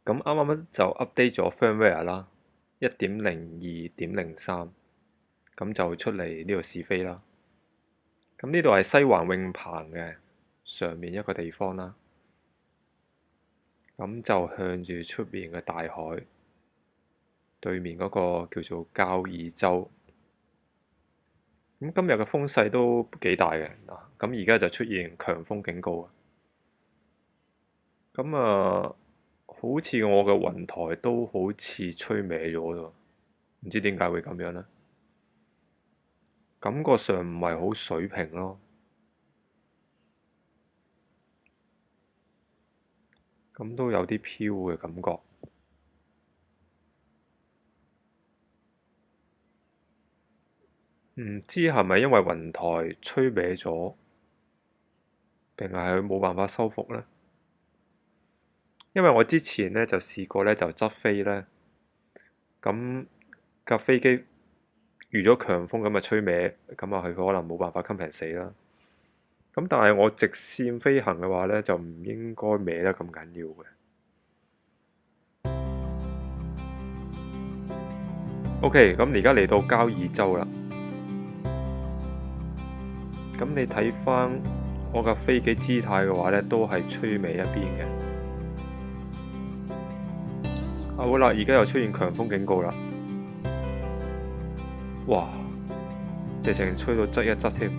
咁啱啱就 update 咗 firmware 啦，1.02.03，咁就出嚟呢度試飛啦。咁呢度係西環泳棚嘅上面一個地方啦，咁就向住出面嘅大海，對面嗰個叫做交椅洲。咁今日嘅風勢都幾大嘅嗱，咁而家就出現強風警告啊！咁好似我嘅雲台都好似吹歪咗咯，唔知點解會咁樣呢？感覺上唔係好水平咯，咁都有啲飄嘅感覺。唔知係咪因為雲台吹歪咗，定係佢冇辦法修復呢？因為我之前呢就試過呢，就執飛呢。咁架飛機遇咗強風咁啊吹歪，咁啊佢可能冇辦法 compensate 啦。咁但係我直線飛行嘅話呢，就唔應該歪得咁緊要嘅。OK，咁而家嚟到交椅洲啦。咁你睇翻我架飛機姿態嘅話呢，都係吹歪一邊嘅。好啦，而家又出現強風警告啦。哇！直情吹到側一側添。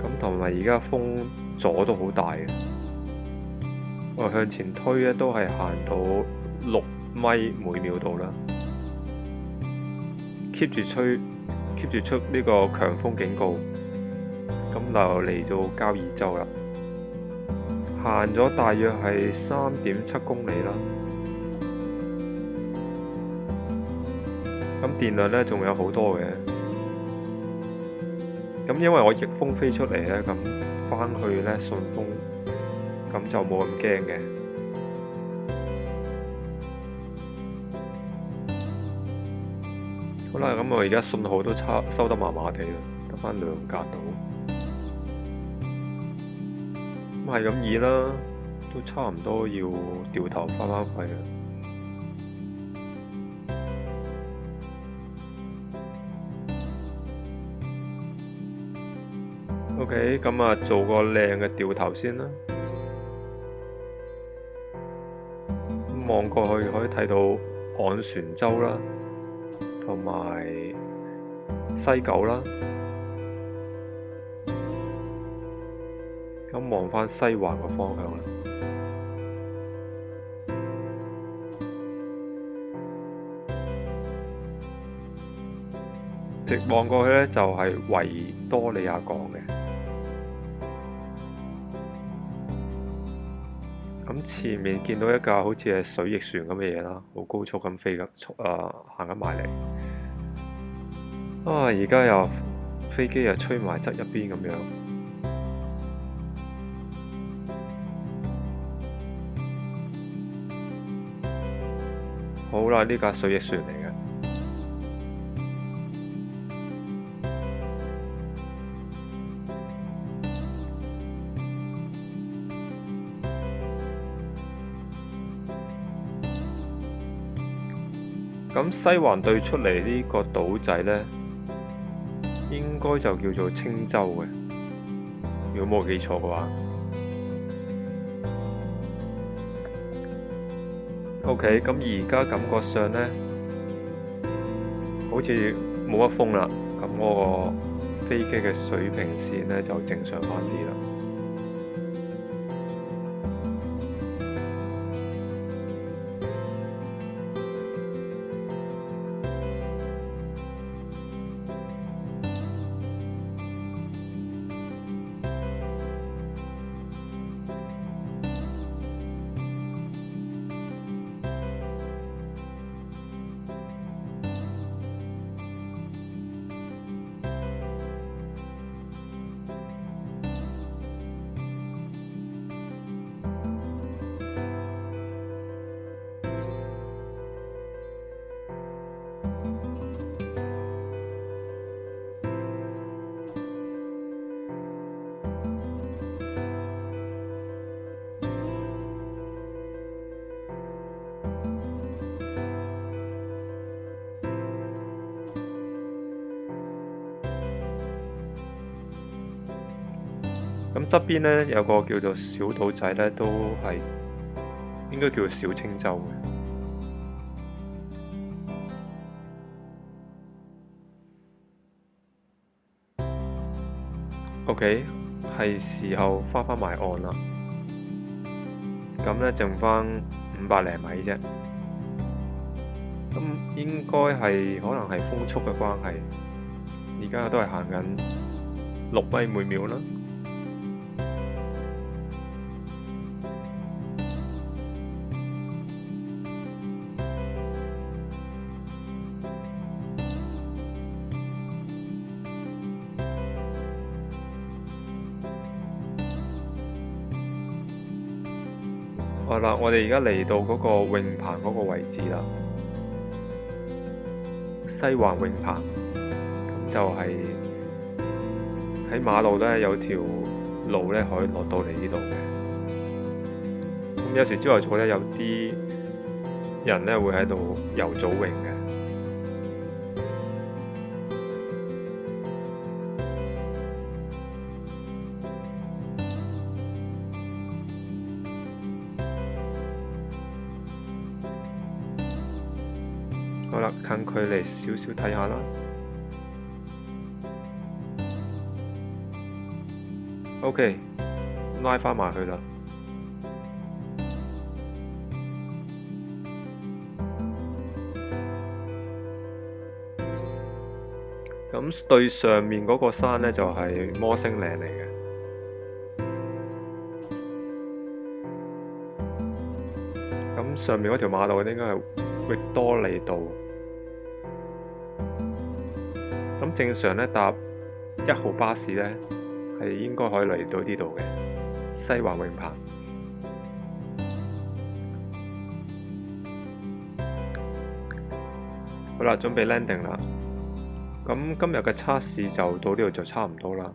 咁同埋而家風阻都好大嘅。我向前推咧都係行到6米/秒度啦。keep 住吹，keep 住出呢個強風警告。咁就嚟到交椅洲啦。行咗大約係3.7公里啦。咁電量呢仲有好多嘅。咁因為我逆風飛出嚟呢，咁返去呢順風，咁就冇咁驚嘅。好啦，咁我而家信號都收得麻麻地啦，得返2格到。咁係咁意啦，都差唔多要掉頭返去啦。OK，咁做個靚嘅掉頭先啦。望過去可以睇到昂船洲啦，同埋西九啦。咁望返西環個方向啦。直望過去呢，就係維多利亞港嘅。咁前面見到一架好似係水翼船咁嘅嘢啦，好高速咁飛緊，行緊埋嚟。而家又飛機又吹埋側一邊咁樣。好啦，呢架水翼船嚟嘅。咁西環對出嚟呢個島仔呢，應該就叫做青洲嘅，如果冇記錯嘅話。OK，咁而家感覺上呢，好似冇乜風啦，咁我個飛機嘅水平線呢，就正常返啲啦。咁側邊呢，有個叫做小島仔呢，都係應該叫做小青洲嘅。OK， 係時候返埋岸啦。咁呢，剩返500零米啫。咁應該係可能係風速嘅關係，而家都係行緊6米每秒啦。好啦，我哋而家嚟到嗰個泳棚嗰個位置啦，西環泳棚。咁就係喺馬路呢，有條路呢可以落到嚟呢度嘅。咁有時朝頭早呢，有啲人呢會喺度游早泳嘅。好啦，近距離少少睇下啦。OK， 拉返埋去啦。咁對上面嗰個山呢，就係摩星嶺嚟嘅。咁上面嗰條馬路應該係域多利道。咁正常呢，搭1號巴士呢，係應該可以嚟到呢度嘅西環泳棚。好啦，準備 landing 啦。咁今日嘅測試就到呢度就差唔多啦。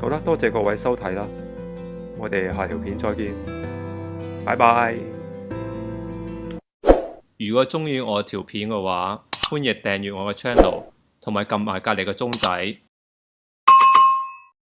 好啦，多謝各位收睇啦，我哋下條片再見，拜拜。如果鍾意我條片嘅話，歡迎訂閱我嘅 channel，同埋撳埋隔離個鐘仔。